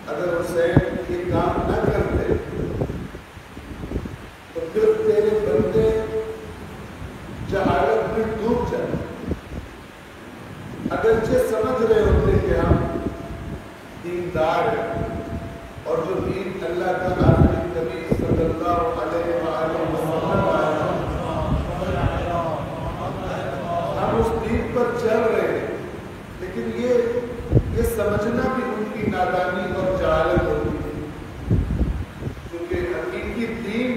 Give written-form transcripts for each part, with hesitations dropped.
اگر دیندار ہے اور جو دین اللہ کا آخری نبی صلی اللہ علیہ وآلہ وسلم آیا، ہم اس دین پر چل رہے ہیں، لیکن یہ سمجھنا بھی ان کی نادانی اور جہالت ہوتی ہے، کیونکہ حقیقی دین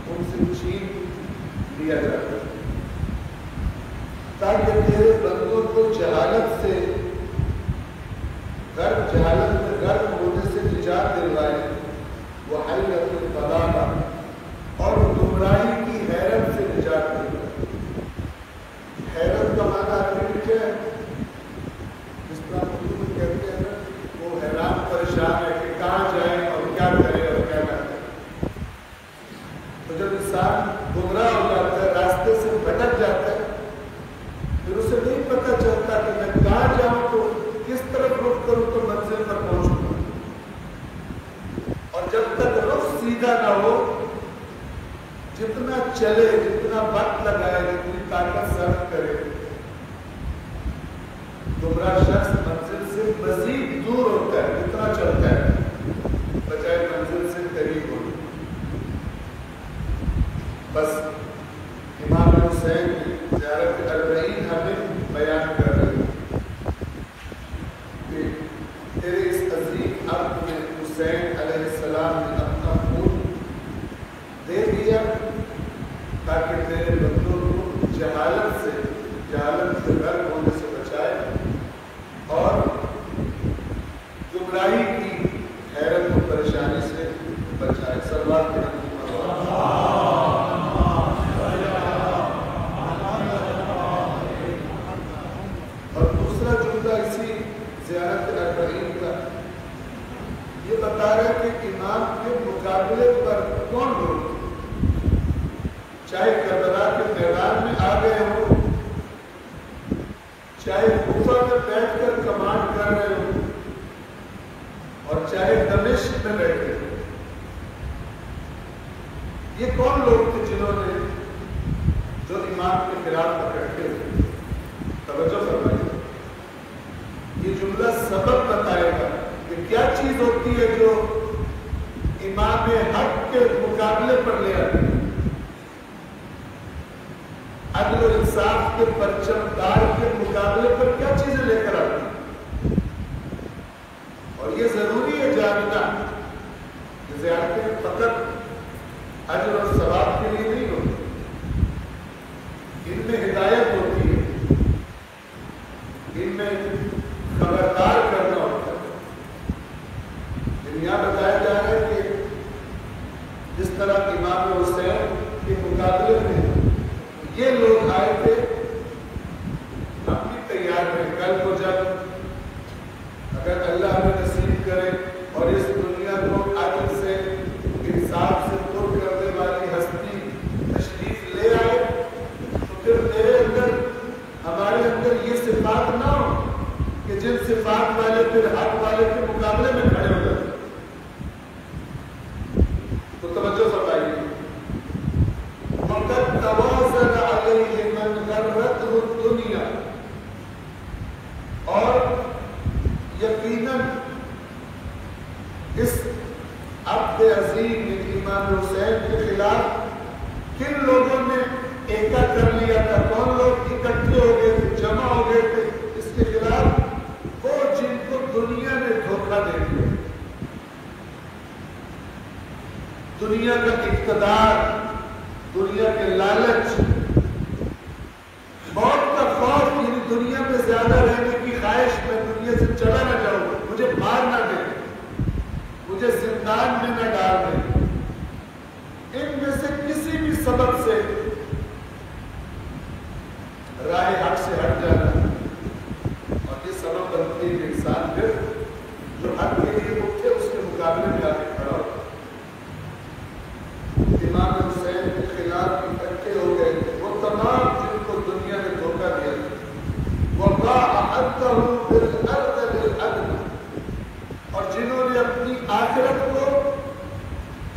ان سے چھین لیا جاتا ہے تاکہ تیرے بندوں کو جہالت میں غرق ہونے سے نجات دلوائے، وہ حیرت البلاغہ اور گمراہی کی حیرت سے نجات دلوائے۔ حیرت کا معنی عربی میں کیا ہے؟ جس طرح اردو میں کہتے ہیں وہ حیران پریشان ہے کہ کہاں جائیں اور کیا کریں اور کیا نہ کریں۔ تو جب انسان گمراہ ہو جاتا ہے، راستے سے بھٹک جاتا ہے، پھر اسے نہیں پتہ چلتا کہ میں کہاں جاؤں تو کس طرف رخ کروں تو منزل پر پہنچوں، اور جب تک رخ سیدھا نہ ہو، جتنا چلے، جتنا وقت لگائے، جتنی طاقت صرف کرے، گمراہ شخص منزل سے مزید دور ہوتا ہے، جتنا چلتا ہے بجائے منزل سے قریب ہو۔ بس امام حسین کی زیارت اربعین ہمیں بیان کر رہے ہیں کہ تیرے اس عظیم عبد میں حسین علیہ السلام نے اپنا خون دے دیا تاکہ تیرے بندوں کو جہالت سے غرق ہونے سے بچائے اور گمراہی کی حیرت و پریشانی سے بچائے۔ صلوات پڑھیں۔ اور دوسرا جملہ اسی زیارت اربعین کا یہ بتا رہا ہے کہ امام کے مقابلے پر کون لوگ، چاہے کربلا کے میدان میں آ گئے ہوں، چاہے کوفہ میں بیٹھ کر کمانڈ کر رہے ہوں، اور چاہے دمشق میں بیٹھے ہوں، یہ کون لوگ تھے جنہوں نے جو امام کے خلاف اکٹھے ہوئے؟ توجہ فرمائیے، یہ جملہ سبب بتائے گا کہ کیا چیز ہوتی ہے جو امام حق کے مقابلے پر لے آتی ہے، عدل و انصاف کے پرچم دار کے مقابلے پر کیا چیزیں لے کر آتی ہیں۔ اور یہ ضروری ہے جاننا کہ زیارتیں فقط اجر اور ثواب کے لیے نہیں ہوتی، ان میں ہدایت ہوتی ہے، ان میں خبردار کرنا ہوتا ہے۔ یہاں بتایا جا رہا ہے کہ جس طرح امام حسین کے مقابلے میں یہ لوگ آئے تھے، ہم بھی تیار ہیں کل کو جب اگر اللہ ہمیں نصیب کرے اور اس دنیا کو عدل سے انصاف سے پر کرنے والی ہستی تشریف لے آئے تو پھر میرے اندر، ہمارے اندر یہ صفات نہ ہو کہ جن صفات والے پھر حق والے کے مقابلے میں کھڑے ہو جاتے۔ تو توجہ فرمائیے، وَقَدْ تَوَازَنَ عَلَيْهِ مَنْ غَرَّتْهُ الدُّنْيَا، اور یقیناً اس عبد عظیم امام حسین کے خلاف کن لوگوں نے ایکا کر لیا تھا؟ کون لوگ اکٹھے ہو گئے تھے، جمع ہو گئے تھے اس کے خلاف؟ وہ جن کو دنیا نے دھوکہ دے دیا، دنیا کا اقتدار، دنیا کے لالچ، موت کا خوف، یعنی دنیا میں زیادہ رہنے کی خواہش، میں دنیا سے چلا نہ جاؤں، مجھے مار نہ دے، مجھے زندان میں نہ ڈال دے، ان میں سے کسی بھی سبب سے راہ حق سے ہٹ جانا، اور یہ سبب بنتی ہے انسان پھر جو حق کے لیے اٹھے اس کے مقابلے میں آ کے کھڑا ہوتا۔ امام حسین کے خلاف اکٹھے ہو گئے وہ تمام جن کو دنیا نے دھوکہ دیا، وَقَاعَ عَدَّهُ بِالْأَرْضِ بِالْأَدْنَى، اور جنہوں نے اپنی آخرت کو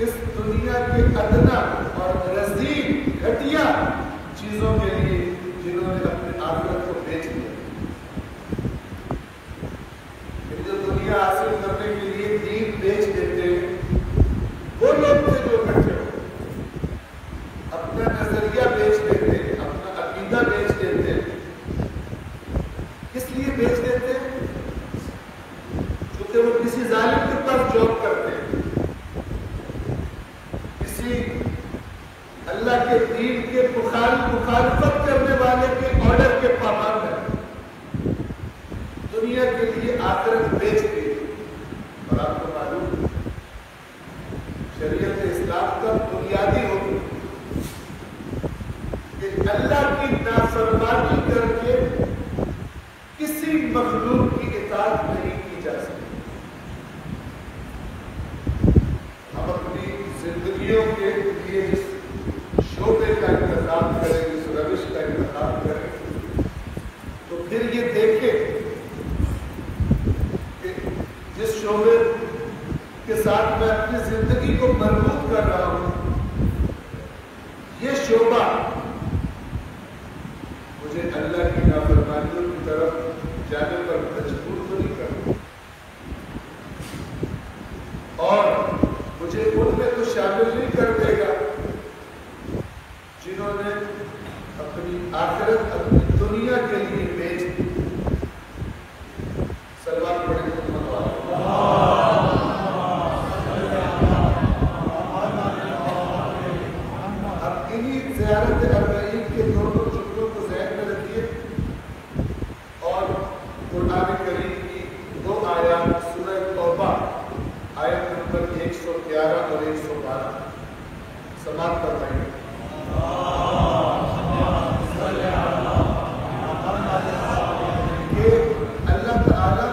اس دنیا کے ادنا اور رذیل گھٹیا جس شعبے کے ساتھ میں اپنی زندگی کو مربوط کر رہا ہوں، یہ شعبہ مجھے اللہ کی نافرمانیوں کی طرف جانے پر مجبور تو نہیں کرتا، اور مجھے ان میں تو شامل نہیں کر دے گا جنہوں نے اپنی آخرت اپنی دنیا کے لیے بیچ دی۔ سلوات پڑھیں اب انہی زیارت اربعین کے دونوں جملوں کو ذہن میں رکھیے اور قرآن کریم کی 2 آیات سورہ توبہ آیت نمبر 111 اور 112 سماعت فرمائیں۔ کہ اللہ تعالیٰ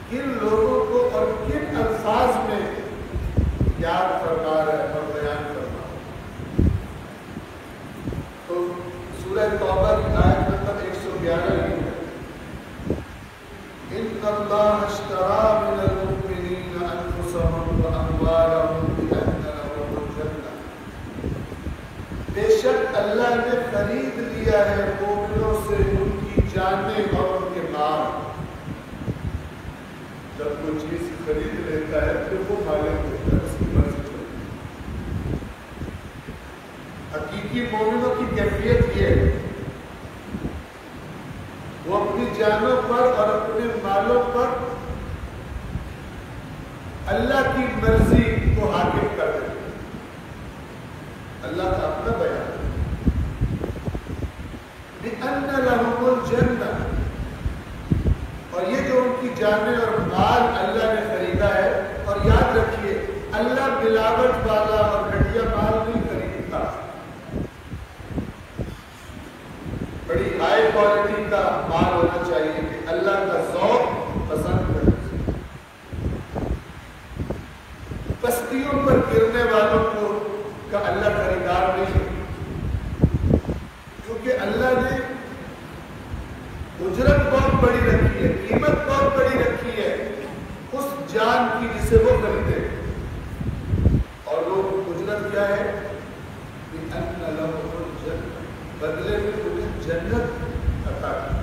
کن لوگوں کو اور کن الفاظ میں یاد فرما رہا ہے اور بیان فرما رہا ہے۔ تو سورہ توبہ کی آیت نمبر 111 یہ ہے، ان اللہ اشترى من المؤمنین انفسهم واموالهم بان لهم الجنہ، بے شک اللہ نے خرید لیا ہے مومنوں سے ان کی جانیں اور ان کے مال۔ جب کوئی چیز خرید لیتا ہے پھر وہ مالک ہوتا ہے، اس کی مرضی چلتی ہے۔ حقیقی مومنوں کی کیفیت یہ ہے، وہ اپنی جانوں پر اور اپنے مالوں پر اللہ کی مرضی کو حاکم کر دیتے ہیں۔ اللہ کا اپنا بیان ہے، بِأَنَّ لَهُمُ الْجَنَّةَ، اور یہ جو ان کی جانیں اور مال اللہ نے خریدا ہے، اور یاد رکھیے اللہ ملاوٹ والا اور گھٹیا مال نہیں خریدتا، بڑی ہائی کوالٹی کا مال ہونا چاہیے کہ اللہ کا ذوق پسند کرے۔ پستیوں پر گرنے والوں کو کا اللہ خریدار نہیں ہے، کیونکہ اللہ نے اجرت بہت بڑی رکھی ہے، قیمت بہت بڑی رکھی ہے اس جان کی جسے وہ خریدے، اور وہ اجرت کیا ہے؟ بِأَنَّ لَهُمُ الْجَنَّةَ، بدلے میں انہیں جنت عطا کی۔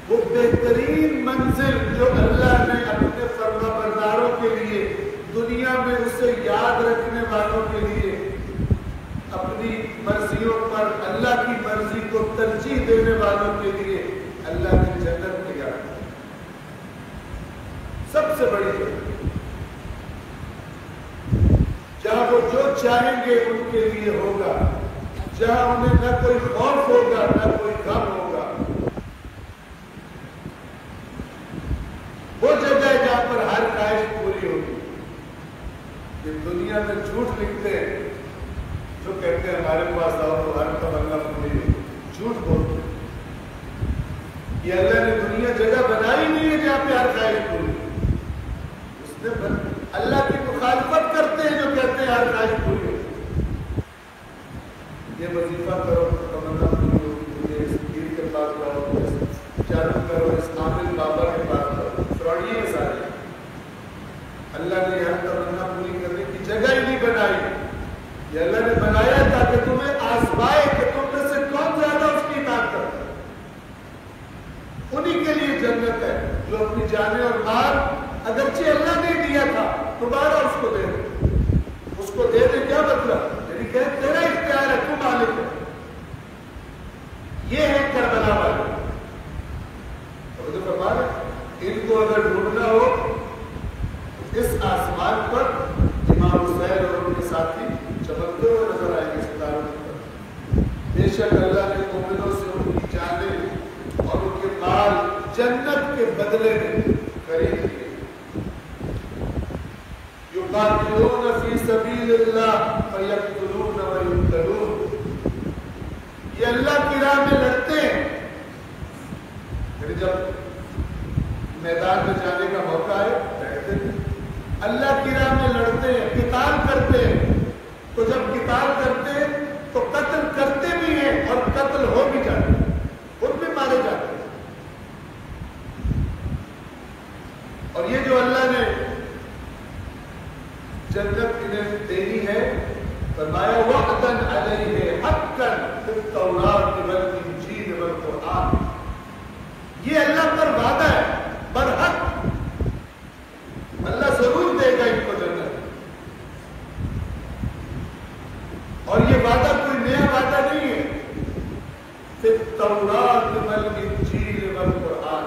وہ بہترین منزل جو اللہ نے اپنے فرما برداروں کے لیے، دنیا میں اسے یاد رکھنے والوں کے لیے، اپنی مرضیوں پر اللہ کی مرضی کو ترجیح دینے والوں کے لیے اللہ نے جنت تیار کی، سب سے بڑی جنت، جہاں وہ جو چاہیں گے ان کے لیے ہوگا، جہاں انہیں نہ کوئی خوف ہوگا نہ کوئی غم ہوگا، وہ جگہ ہے جہاں پر ہر خواہش پوری ہوگی۔ یہ دنیا میں جھوٹ لکھتے ہیں، جو کہتے ہیں ہمارے پاس آؤ تو ہر تمنا پوری ہوگی، جھوٹ بولتے ہیں۔ یہ اللہ نے دنیا جگہ بنائی نہیں ہے جہاں پہ ہر خواہش پوری ہوگی، اس نے اللہ کی مخالفت کرتے ہیں جو کہتے ہیں ہر خواہش پوری ہوگی۔ یہ وظیفہ کرو تمنا پوری ہوگی، یہ اس پیر کے پاس جاؤ، جادو کرو اس عامل بابا کے پاس جاؤ، فراڈی ہے سارے۔ اللہ نے یہاں تمنا پوری کرنے کی جگہ ہی نہیں بنائی، یہ اللہ نے بنایا تاکہ تمہیں آزمائے کہ تم میں سے کون زیادہ اس کی اطاعت کرتا ہے۔ انہی کے لیے جنت ہے جو اپنی جانیں اور مال اگرچہ اللہ نے دیا تھا دوبارہ اس کو دے دے۔ اس کو دے دے کیا مطلب؟ یعنی کہ تیرا اختیار ہے، تو مالک ہے۔ یہ ہے کربلا والے، ان کو اگر ڈھونڈنا ہو اس آسمان پر امام حسین اور ان کے ساتھی چمکتے ہوئے نظر آئیں گے ستاروں پر۔ بے شک اللہ نے مومنوں سے ان کی جانیں اور ان کے مال جنت کے بدلے میں خرید لیے۔ یقاتلون فی سبیل اللہ فیقتلون ویقتلون، یہ اللہ کی راہ میں لڑتے ہیں، پھر جب میدان میں جانے کا موقع ہے بیٹھتے ہیں، اللہ کی راہ میں لڑتے ہیں، قتال کرتے ہیں، تو جب قتال کرتے ہیں تو قتل کرتے بھی ہیں اور قتل ہو بھی جاتے ہیں، خود بھی مارے جاتے ہیں۔ اور یہ جو اللہ نے جنت انہیں دینی ہے، فرمایا وعدن علیہ حقا فی التوراۃ والانجیل والقرآن، یہ اللہ پر وعدہ ہے برحق، اللہ ضرور دے گا ان کو جنت، اور یہ وعدہ کوئی نیا وعدہ نہیں ہے۔ فی التوراۃ والانجیل والقرآن،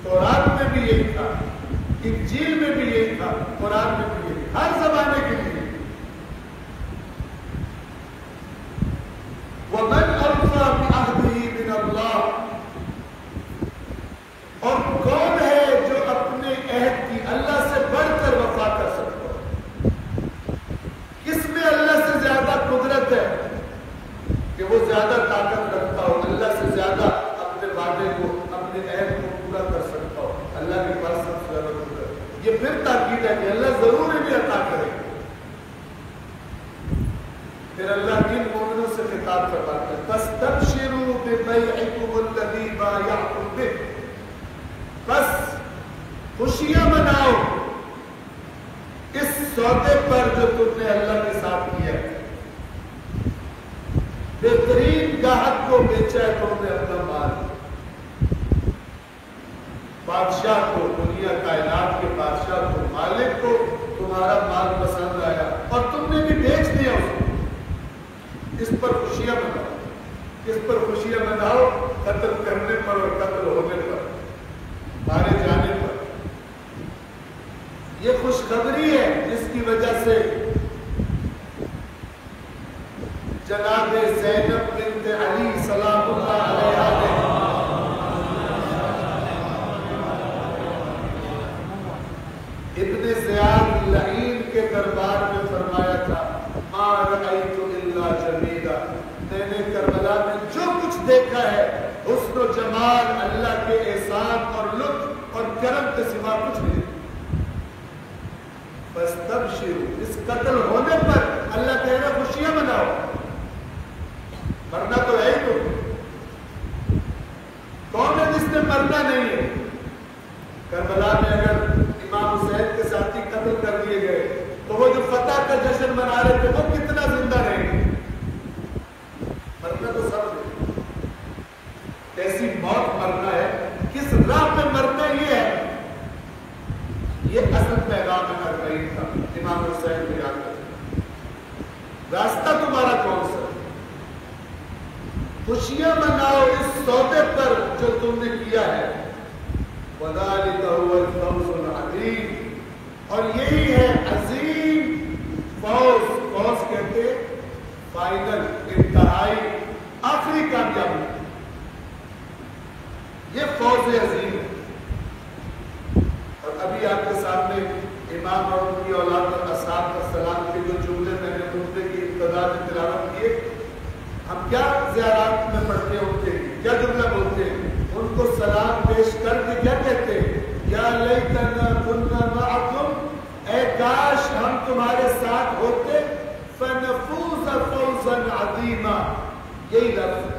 تورات میں بھی یہی تھا، انجیل میں بھی یہی تھا، قرآن میں بھی یہی، ہر زمانے کے لیے۔ وَمَنْ أَوْفَىٰ بِعَهْدِهِ مِنَ اللَّهِ، اور کون ہے جو اپنے عہد کی اللہ سے بڑھ کر وفا کر سکتا ہو؟ کس میں اللہ سے زیادہ قدرت ہے کہ وہ زیادہ طاقت رکھتا ہو، اللہ سے زیادہ اپنے وعدے کو، اپنے عہد کو پورا کر سکتا ہو؟ اللہ کے پاس سب سے زیادہ قدرت۔ یہ پھر تاکید ہے کہ اللہ ضرور انہیں عطا کرے گا۔ پھر اللہ ان مومنوں سے خطاب فرماتا ہے فَاسْتَبْشِرُوا بِبَيْعِكُمُ الَّذِي بَایَعْتُم بِهِ، بس خوشیاں مناؤ اس سودے پر جو تم نے اللہ کے ساتھ کیا ہے، بہترین گاہک کو بیچا ہے تم نے اپنا مال، بادشاہ کو، دنیا کائنات کے بادشاہ کو، مالک کو تمہارا مال پسند آیا اور تم نے بھی بیچ دیا اس کو، اس پر خوشیاں مناؤ۔ اس پر خوشیاں مناؤ قتل کرنے پر اور قتل ہونے پر، مارے جانے پر۔ یہ خوشخبری ہے جس کی وجہ سے جناب زینب بنت علی سلام اللہ علیہا نے ابن زیاد لعین کے دربار میں فرمایا تھا ما رأیت الا جمیلا، میں نے کربلا میں جو کچھ دیکھا ہے حسن و جمال، اللہ کے احسان اور لطف اور کرم کے سوا کچھ نہیں۔ فاستبشروا، اس قتل ہونے پر اللہ کہہ رہا خوشیاں مناؤ، مرنا تو ہے ہی تم، کون ہے جس نے مرنا نہیں ہے؟ کربلا میں اگر امام حسین کے ساتھی قتل کر دیے گئے تو وہ جو فتح کا جشن منا رہے تھے وہ کتنا زندہ رہیں گے؟ مرنا تو سب ہے، ایسی موت مرنا ہے، کس راہ پہ مرنا یہ ہے، یہ اصل پیغام اربعین کا امام حسین کو یاد کرتے، راستہ تمہارا کون سا؟ خوشیاں مناؤ اس سودے پر جو تم نے کیا ہے، وَذَلِكَ هُوَ الْفَوْزُ الْعَظِيمُ، اور یہی ہے عظیم فوز، فوز کہتے فائنل، انتہائی، آخری کامیابی، یہ فوز عظیم ہے۔ اور ابھی آپ کے سامنے امام اور ان کی اولاد اور اصحاب کا سلام کے جو جملے میں نے خطبے کی ابتدا میں تلاوت کیے، ہم کیا زیارات میں پڑھتے ہیں ان کے کیا جملہ بولتے ہیں؟ ان کو سلام پیش کر کے کیا کہتے ہیں؟ یا لیتنا کنا معکم، اے کاش ہم تمہارے ساتھ ہوتے، فنفوز فوزا عظیما، یہی لفظ ہے۔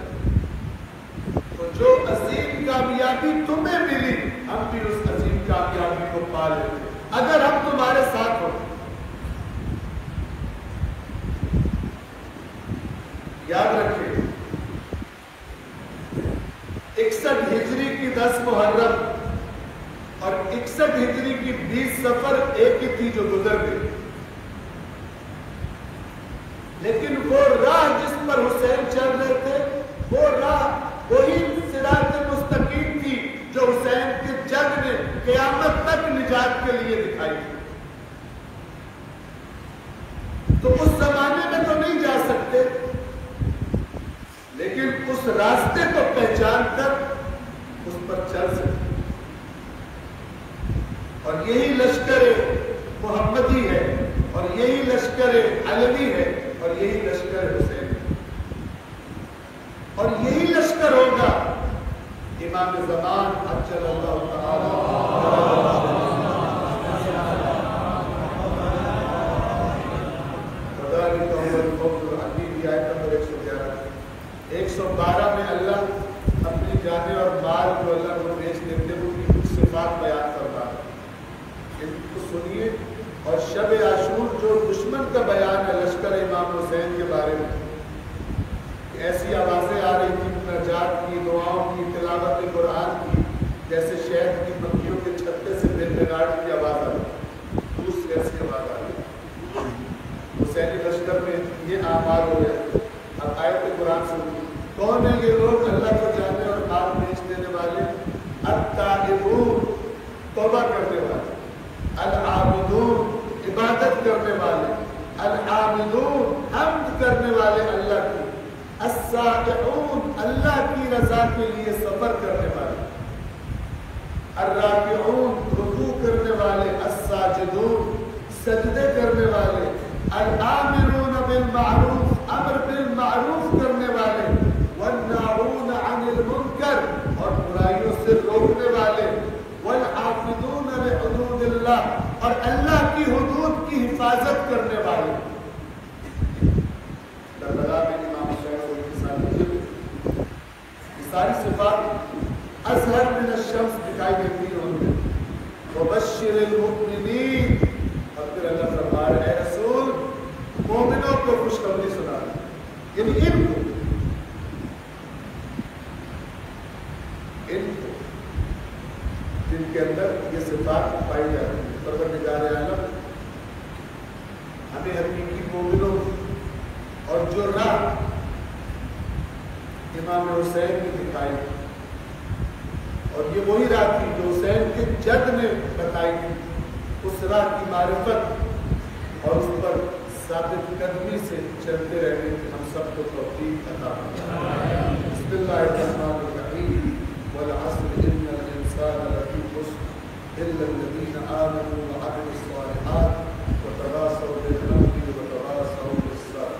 تو جو عظیم کامیابی تمہیں ملی، ہم بھی اس عظیم کامیابی کو پا لیتے اگر ہم تمہارے ساتھ ہوتے۔ یاد رکھیں 61 ہجری کی 10 محرم اور 61 ہجری کی 20 صفر ایک ہی تھی جو گزر گئی، لیکن وہ راہ جس پر حسین چل رہے تھے، وہ راہ وہی صراط مستقیم تھی جو حسین کے جنگ نے قیامت تک نجات کے لیے دکھائی تھی۔ تو اس زمانے میں تو نہیں جا سکتے، لیکن اس راستے کو پہچان کر اس پر چل سکتے، اور یہی لشکر محمدی ہے، اور یہی لشکر علوی ہے، اور یہی لشکر حسین ہے، اور یہی لشکر ہوگا امام زمان اجل اللہ تعالی۔ وذلك هو الفوز العظیم، آیت نمبر 111۔ 112 میں اللہ اپنی جانیں اور مال کو اللہ کو بیچ دیتے ہوئے کچھ صفات بیان فرماتا ہے۔ سنیے. اور شب عاشور جو دشمن کا بیان ہے لشکر امام حسین کے بارے میں، ایسی آوازیں آ رہی تھیں مناجات کی، دعاؤں کی، تلاوت قرآن کی، جیسے شہد کی پکیوں کے چھتے سے بن بگاڑ کی آواز آ رہی، دوسری ایسی آواز آ رہی. حسینی لشکر میں یہ اعمال ہو گئے. اب آیت قرآن سنیے. کون ہے یہ لوگ اللہ کو جاننے اور مال بیچ دینے والے؟ التائبون، توبہ کرنے والے. العابدون، عبادت کرنے والے. العاملون، حمد کرنے والے اللہ کی. السائحون، اللہ کی رضا کے لیے سفر کرنے والے. الراکعون، رکوع کرنے والے. الساجدون، سجدے کرنے والے. الآمرون بالمعروف، امر بالمعروف کرنے والے. والناہون عن المنکر، اور برائیوں سے روکنے والے. والحافظون لحدود اللہ، اور اللہ کی حدود کی حفاظت کرنے والے. ساری صفات اظہر من الشمس دکھائی دیتی ہیں ان میں. وبشر المؤمنین، اور پھر اللہ فرما رہے ہیں اے رسول مومنوں کو خوشخبری سنا. یعنی ان کو جن کے اندر یہ صفات پائی جاتی ہیں. پروردگار عالم ہمیں حقیقی مومنوں اور جو راہ امام حسین نے دکھائی، اور یہ وہی راہ تھی جو حسین کے جد نے بتائی تھی، اس راہ کی معرفت اور اس پر ثابت قدمی سے چلتے رہنے کی ہم سب کو توفیق عطا فرمائے. بسم اللہ الرحمن الرحیم. والعصر ان الانسان لفی خسر الا الذین آمنوا وعملوا الصالحات وتواصوا بالحق وتواصوا بالصبر.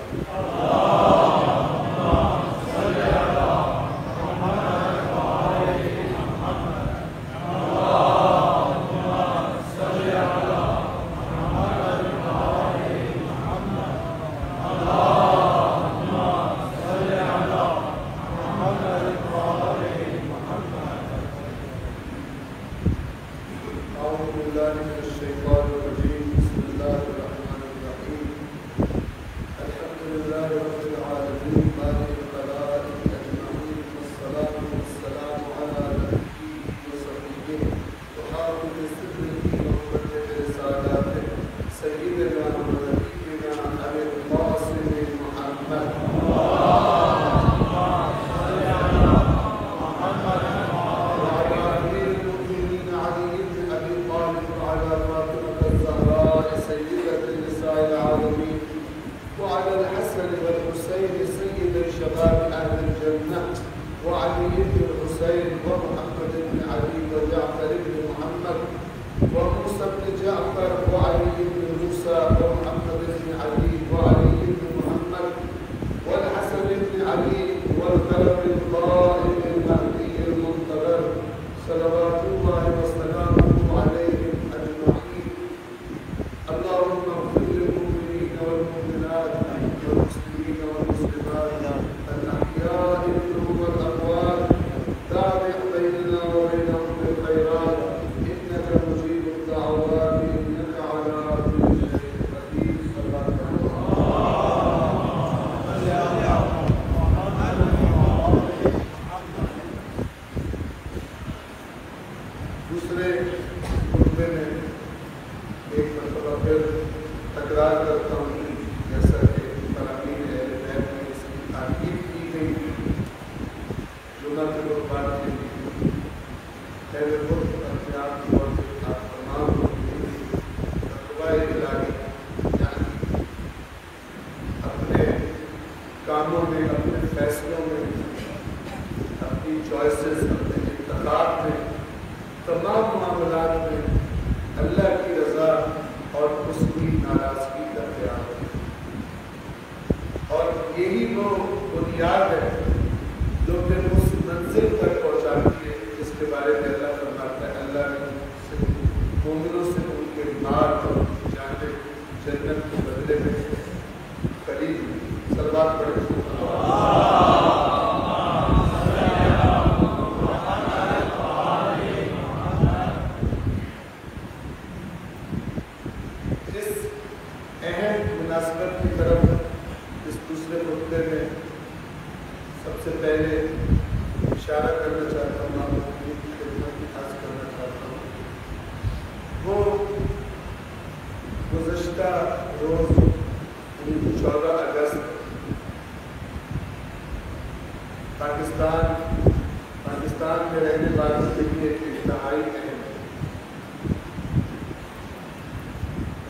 کے لیے انتہائی اہم ہے،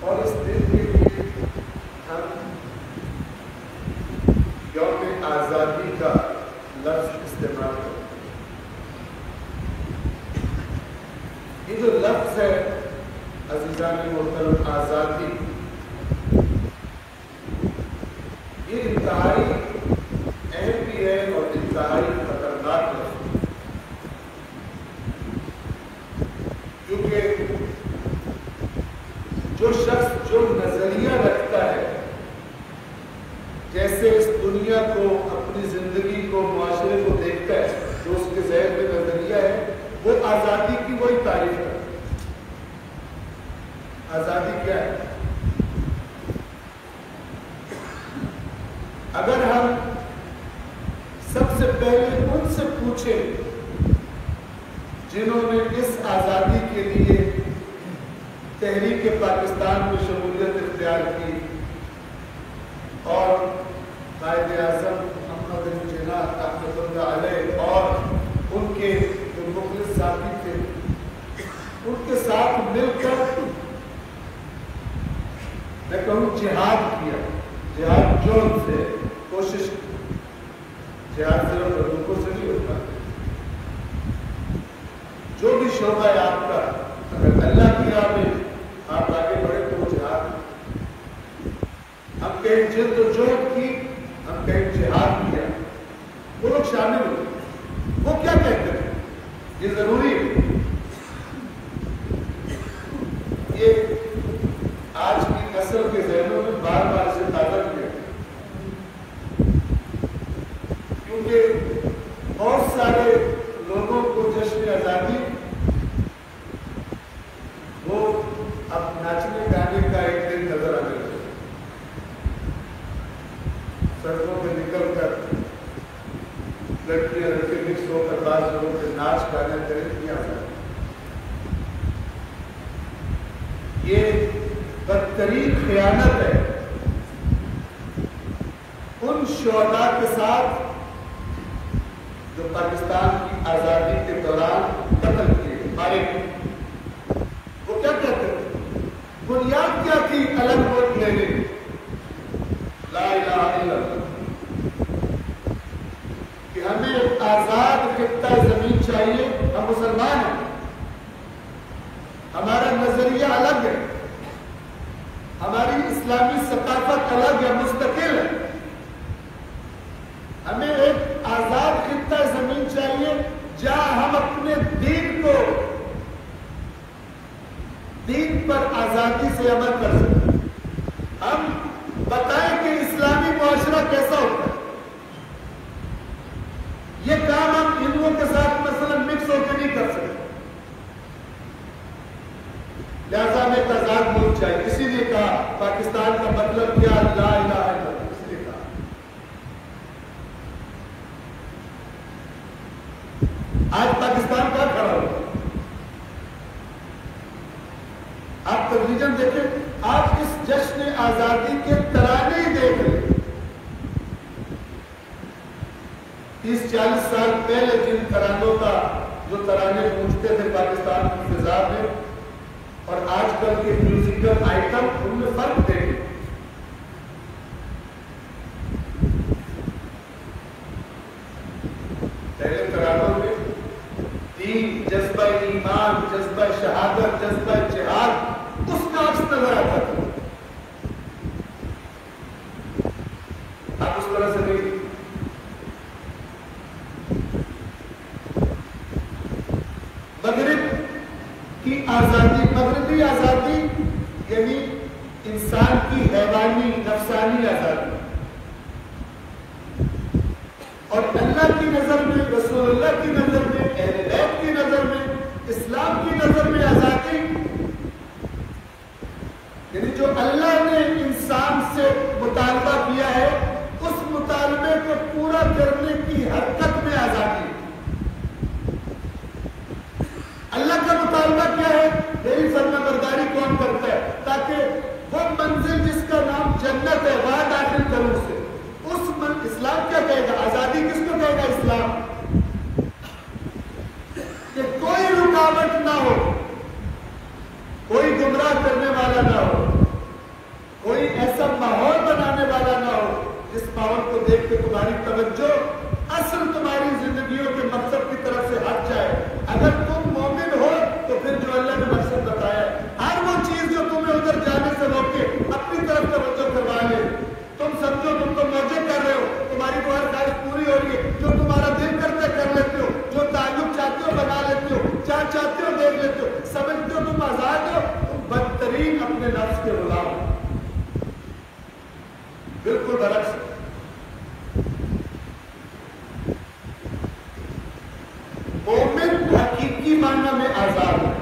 اور اس دن کے لیے ہم یوم آزادی کا لفظ استعمال کرتے ہیں۔ یہ جو لفظ ہے عزیزان محترم آزادی، یہ انتہائی اہم بھی ہے اور انتہائی خطرناک ہے، کیونکہ جو شخص جو نظریہ رکھتا ہے جیسے اس دنیا کو، اپنی زندگی کو، معاشرے کو دیکھتا ہے، جو اس کے ذہن میں نظریہ ہے، وہ آزادی کی وہی تعریف کرتا ہے۔ آزادی کیا ہے؟ اگر ہم سب سے پہلے ان سے پوچھیں جنہوں نے اس آزادی کے لیے تحریک پاکستان میں شمولیت اختیار کی اور قائد اعظم محمد علی جناح رحمۃ اللہ علیہ اور ان کے جو مخلص ساتھی تھے، ان کے ساتھ مل کر میں کہوں جہاد کیا، جہاد جون سے کوشش کی، جہاد صرف بندوقوں سے نہیں ہوتا، جو بھی شعبہ ہے آپ کا، اگر اللہ کی راہ میں آپ آگے بڑھے تو وہ جہاد، ہم کہیں جلد و جہد کی، ہم کہیں جہاد کیا، وہ لوگ شامل ہوتے، وہ کیا کہتے ہیں؟ یہ ضروری ہے، یہ آج کی نسل کے ذہنوں میں بار بار سے تازہ کیا، کیونکہ بہت سارے لوگوں کو جشن آزادی وہ اب ناچنے گانے کا ایک دن نظر آنے لگے، سڑکوں پہ نکل کر لڑکیاں لڑکے مکس ہو کر بعض لوگوں کے ناچ گانے کریں کیا جائے، یہ بدترین خیانت ہے ان شہداء کے ساتھ جو پاکستان کی آزادی کے دوران قتل کیے، مارے گئے۔ وہ کیا کہتے ہیں؟ بنیاد کیا تھی الگ ملک لینے کی؟ لا الہ الا اللہ، کہ ہمیں آزاد خطہ زمین چاہیے، ہم مسلمان ہیں، ہمارا نظریہ الگ ہے، ہماری اسلامی ثقافت الگ ہے، مستقل ہے، ہمیں ایک آزاد خطہ زمین چاہیے جہاں ہم اپنے دین کو، دین پر آزادی سے عمل کر سکیں، ہم بتائیں کہ اسلامی معاشرہ کیسا ہوتا ہے۔ یہ کام ہم ہندوؤں کے ساتھ مثلا مکس ہو کے نہیں کر سکتے، لہذا ہمیں ایک آزاد ملک چاہیے، اسی لیے کہا پاکستان کا مطلب کیا؟ لا الہ الا اللہ، اس لیے کہا۔ آج پاکستان کہاں کھڑا ہو؟ آپ تدریجاً دیکھیں، آپ اس جشن آزادی کے ترانے ہی دیکھ لیں، 30-40 سال پہلے جن ترانوں کا جو ترانے گونجتے تھے پاکستان کی فضا میں، اور آج کل کے میوزیکل آئٹم، ان میں فرق دیکھیں۔ پہلے ترانوں میں دین، جذبہ ایمان، جذبہ شہادت، جذبہ جہاد، اس کا عکس نظر آتا تھا۔ آپ اس طرح سے نہیں، مغرب کی آزادی، مغربی آزادی یعنی انسان کی حیوانی نفسانی آزادی، اور اللہ کی نظر میں، رسول اللہ کی نظر میں، اہل بیت کی نظر میں، اسلام کی نظر میں آزادی یعنی جو اللہ نے انسان سے مطالبہ کیا ہے اس مطالبے کو پورا کرنے کی حرکت میں آزادی۔ اللہ کا مطالبہ کیا ہے؟ میری فرما برداری کون کرتا ہے تاکہ وہ منزل جس کا نام جنت ہے وہاں داخل کروں اسے۔ اسلام کیا کہے گا؟ آزادی کس کو کہے گا؟ اسلام کہ کوئی رکاوٹ نہ ہو، کوئی گمراہ کرنے والا نہ ہو، کوئی ایسا ماحول بنانے والا نہ ہو جس ماحول کو دیکھ کے تمہاری توجہ اصل تمہاری زندگیوں کے مقصد کی طرف سے ہٹ جائے۔ اگر تم مومن ہو تو پھر جو اللہ نے مقصد بتایا ہے، ہر وہ چیز جو تمہیں ادھر جانے سے روکے اپنی طرف توجہ کروا لے۔ تم سمجھو تم تو موجے کر رہے ہو، تمہاری تو ہر خواہش پوری ہو رہی ہے، جو تمہارا دل کرتا ہے کر لیتے ہو، جو تعلق چاہتے ہو بنا لیتے ہو، جہاں چاہتے ہو دیکھ لیتے ہو، سمجھتے ہو تم آزاد ہو، تم بدترین اپنے نفس کے غلام ہو۔ بالکل برعکس، مومن حقیقی معنی میں آزاد ہے۔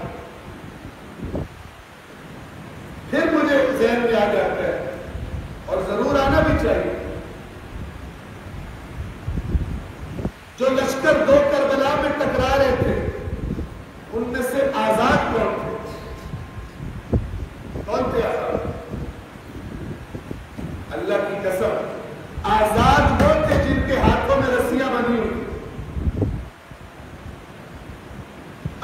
پھر مجھے ذہن میں آ جاتا ہے اور ضرور آنا بھی چاہیے، جو لشکر دو کربلا میں ٹکرا رہے تھے ان میں سے آزاد کون تھے؟ کون تھے آزاد؟ اللہ کی قسم آزاد وہ تھے جن کے ہاتھوں میں رسیاں بندھی ہوئی،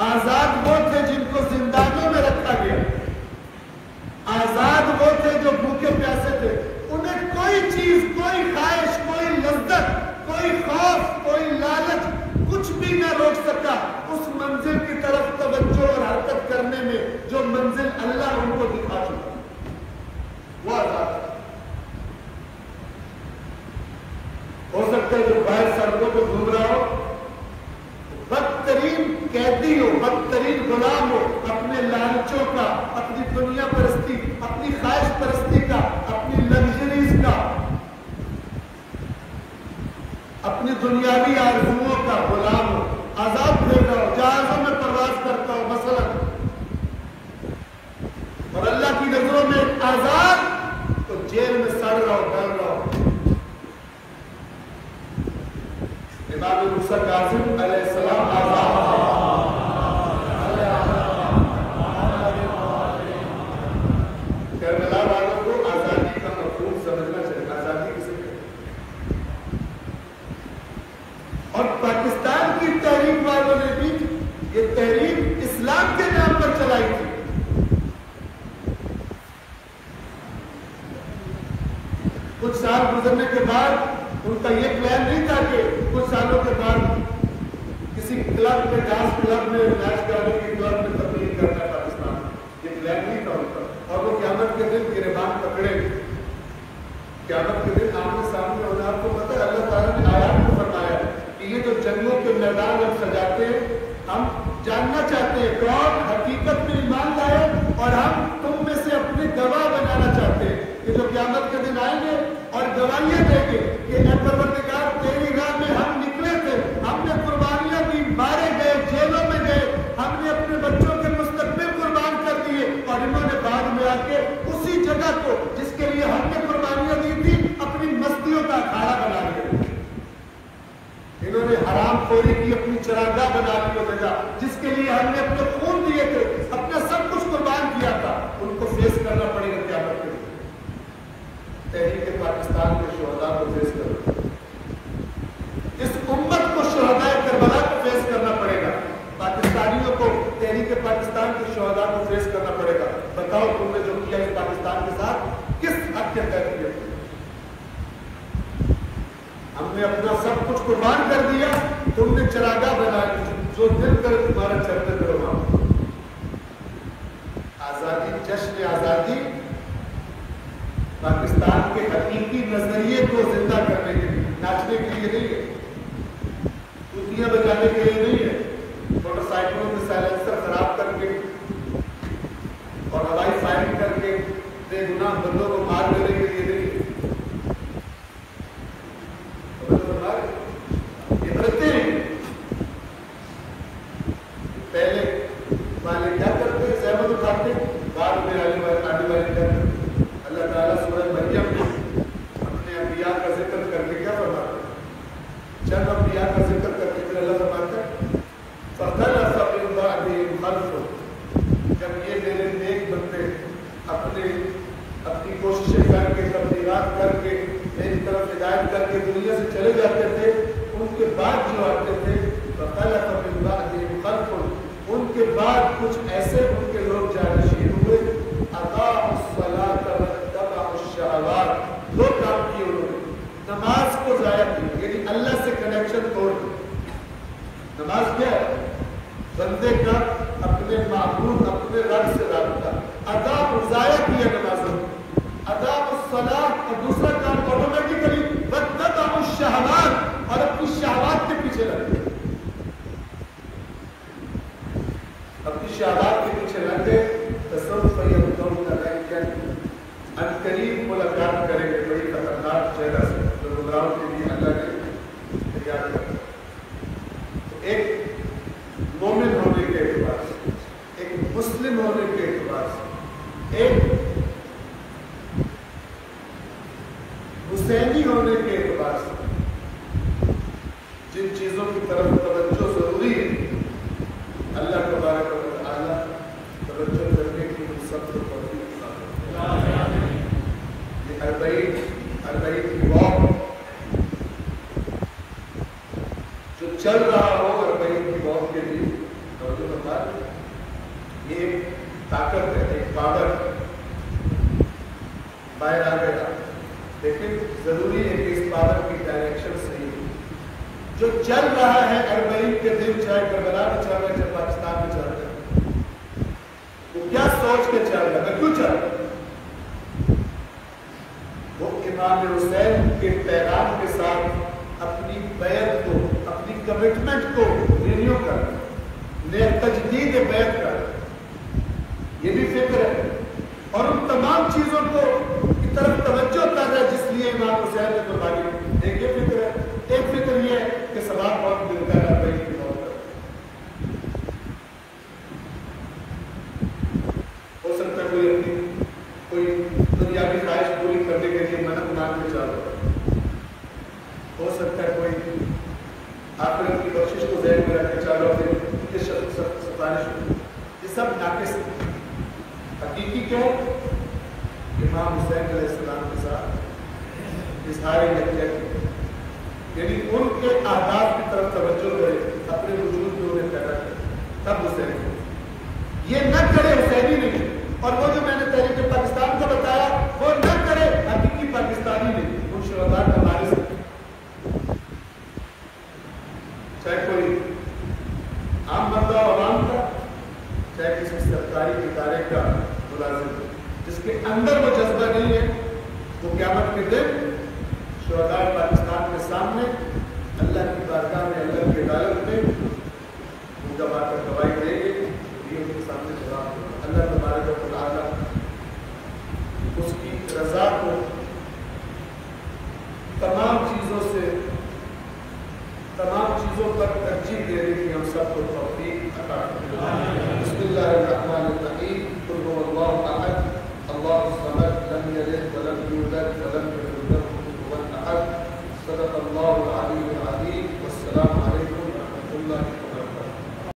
آزاد وہ تھے جن کو زندانوں میں رکھا گیا، آزاد وہ تھے جو بھوکے پیاسے تھے، انہیں کوئی چیز، کوئی خواہش، کوئی لذت، کوئی خوف، کوئی لالچ کچھ بھی نہ روک سکا اس منزل کی طرف توجہ اور حرکت کرنے میں جو منزل اللہ ان کو دکھا چکا، وہ آزاد ہے۔ ہو سکتا ہے جو باہر سڑکوں پہ گھوم رہا ہو بدترین قیدی ہو، بدترین غلام ہو، اپنے لالچوں کا، اپنی دنیا پرستی، اپنی خواہش پرستی کا، اپنی لگژریز کا، اپنی دنیاوی آرزوؤں کا غلام ہو، آزاد پھر رہا ہو، جہازوں میں پرواز کرتا ہو مثلا، اور اللہ کی نظروں میں آزاد تو جیل میں سڑ رہا ہو، ڈر رہا ہو۔ امام موسیٰ کاظم علیہ السلام آزاد کربلا والوں کو آزادی کا مفہوم سمجھنا چاہیے، آزادی کسے کہتے ہیں؟ اور پاکستان کی تحریک والوں نے بھی یہ تحریک اسلام کے نام پر چلائی تھی۔ کچھ سال گزرنے کے بعد ان کا یہ پلان نہیں تھا کہ کچھ سالوں کے بعد کسی کلب میں، ڈانس کلب میں، ناچ گانے کے کلب میں تبدیل کرنا ہے پاکستان، یہ پلان نہیں تھا ان کا۔ اور وہ قیامت کے دن گریبان پکڑے، قیامت کے دن آمنے سامنے ہونا۔ آپ کو پتہ ہے اللہ تعالیٰ نے آیات میں فرمایا کہ یہ جو جنگوں کے میدان ہم سجاتے ہیں، ہم جاننا چاہتے ہیں کون حقیقت میں ایمان لائے، اور ہم تم میں سے اپنے گواہ بنانا چاہتے ہیں کہ جو قیامت کے دن آئیں گے اور گواہیاں دیں گے کہ اے پروردگار تیری راہ میں ہم نکلے تھے، ہم نے قربانیاں دی، مارے گئے، جیلوں میں گئے، ہم نے اپنے بچوں کے مستقبل قربان کر دیے، اور انہوں نے بعد میں آ کے اسی جگہ کو جس کے لیے ہم نے قربانیاں دی تھی اپنی مستیوں کا اکھاڑا بنا لیا۔ انہوں نے حرام خوری کی اپنی چراگاہ بنا لی وہ جگہ جس کے لیے ہم نے اپنے خون دیے تھے، اپنا سب کچھ قربان کیا تھا، ان کو فیس کرنا پڑے گا قیامت کے دن۔ تحریک پاکستان کے شہداء کو فیس کرنا، اس امت کو شہداء کربلا کو فیس کرنا پڑے گا، پاکستانیوں کو تحریک پاکستان کے شہداء کو فیس کرنا پڑے گا۔ بتاؤ تم نے جو کیا اس پاکستان کے ساتھ کس حد کے تحت کیا؟ ہم نے اپنا سب کچھ قربان کر دیا، تم نے چراگاہ بنا لی، جو دل کر تمہارا چلتے کرو۔ آزادی، جشن آزادی پاکستان کے حقیقی نظریے کو زندہ کرنے کے لیے، ناچنے کے لیے نہیں ہے، تودیاں بجانے کے لیے نہیں ہے، موٹر سائیکلوں کے سائلنسر خراب کر کے اور ہوائی فائرنگ کر کے بے گناہ بندوں کو مار دینے کے لیے نہیں ہے۔ پہلے والے کیا کرتے ہیں؟ زحمت اٹھاتے، بعد میں آنے والے کیا کرتے؟ اللہ تعالیٰ سورہ مریم میں اپنے انبیاء کا ذکر کر کے کیا فرماتا ہے؟ چند انبیاء کا ذکر کر کے پھر اللہ فرماتا ہے فَخَلَفَ مِن بَعْدِهِمْ خَلْفٌ، جب یہ میرے نیک بندے اپنی کوششیں کر کے، تبلیغات کر کے، میری طرف ہدایت کر کے دنیا سے چلے جاتے تھے، ان کے بعد جو آتے تھے فَخَلَفَ مِن بَعْدِهِمْ خَلْفٌ، ان کے بعد کچھ ایسے ان کے لوگ جانشین ہوئے، اقاموا الصلاۃ واتبعوا الشہوات، دو کام کیے انہوں نے، نماز کو ضائع کیا، یعنی اللہ سے کنیکشن توڑ دیا۔ نماز کیا ہے؟ بندے کا اپنے معبود اپنے رب سے رابطہ، ادا ضائع کیا نمازوں، ادا الصلاۃ، اور دوسرا کام آٹومیٹیکلی واتبعوا الشہوات، اور اپنی شہوات کے پیچھے لگ گئے، اپنی شہوات کے پیچھے لگ گئے۔ فسوف یلقون غیا، عنقریب ملاقات کریں گے بڑی خطرناک جگہ سے جو گمراہوں کے لیے اللہ نے تیار کیا۔ ایک مومن ہونے کے اعتبار سے، ایک مسلم ہونے کے اعتبار سے، ایک حسینی ہونے کے اعتبار سے جن چیزوں کی طرف توجہ ضروری ہے، اللہ تبارک و تعالی توجہ کرنے کی ہم سب کو توفیق عطا فرمائے۔ یہ 40 کی واک جو چل رہا ہو 40 کی واک کے لیے توجہ فرمائے، یہ ایک طاقت ہے، ایک پاور باہر آ گیا، لیکن ضروری ہے کہ اس پاور کی ڈائریکشن صحیح ہو۔ جو چل رہا ہے 40 کے دن، چاہے کربلا میں چل رہا ہے، چاہے پاکستان میں چل رہا ہے، وہ کیا سوچ کے چل رہا ہے، کیوں چل رہا ہے؟ وہ امام حسین کے پیغام کے ساتھ اپنی بیعت کو، اپنی کمٹمنٹ کو رینیو کر، نئے تجدید بیعت کر، یہ بھی فکر ہے، اور ان تمام چیزوں کو کی طرف توجہ کر رہا ہے جس لیے امام حسین نے قربانی دی۔ ایک یہ فکر ہے، ایک فکر یہ ہے کہ ثواب بہت ملتا ہے 40 کی موت پر۔ ہو سکتا ہے کوئی اپنی کوئی دنیاوی خواہش پوری کرنے کے لیے منت مانگ کے چاہ رہا ہے، ہو سکتا ہے کوئی آخرت کی بخشش کو ذہن میں رکھ کے چاہ رہا ہو کہ سفارش ہو، یہ سب ناقص ہے۔ حقیقی کیا ہے؟ امام حسین علیہ السلام کے ساتھ اظہار یکجہتی، یعنی ان کے اہداف کی طرف توجہ کرے، اپنے وجود میں انہیں پیدا کرے، تب حسین یہ نہ کرے حسینی نہیں، اور وہ جو میں نے تحریک پاکستان کو بتایا وہ نہ کرے حقیقی پاکستانی نہیں، ان شہداء کا وارث ہے، چاہے کوئی عام بندہ عوام کا، چاہے کسی سرکاری ادارے کا ملازم، جس کے اندر وہ جذبہ نہیں ہے، وہ قیامت کے دن شہداء پاکستان کے سامنے اللہ کی بارگاہ میں، اللہ کی عدالت میں ان کا بات کر گواہی دیں گے، یہ ان کے سامنے جواب ہوگا۔ اللہ تبارک و تعالی اس کی رضا کو تمام چیزوں پر ترجیح دینے کی ہم سب کو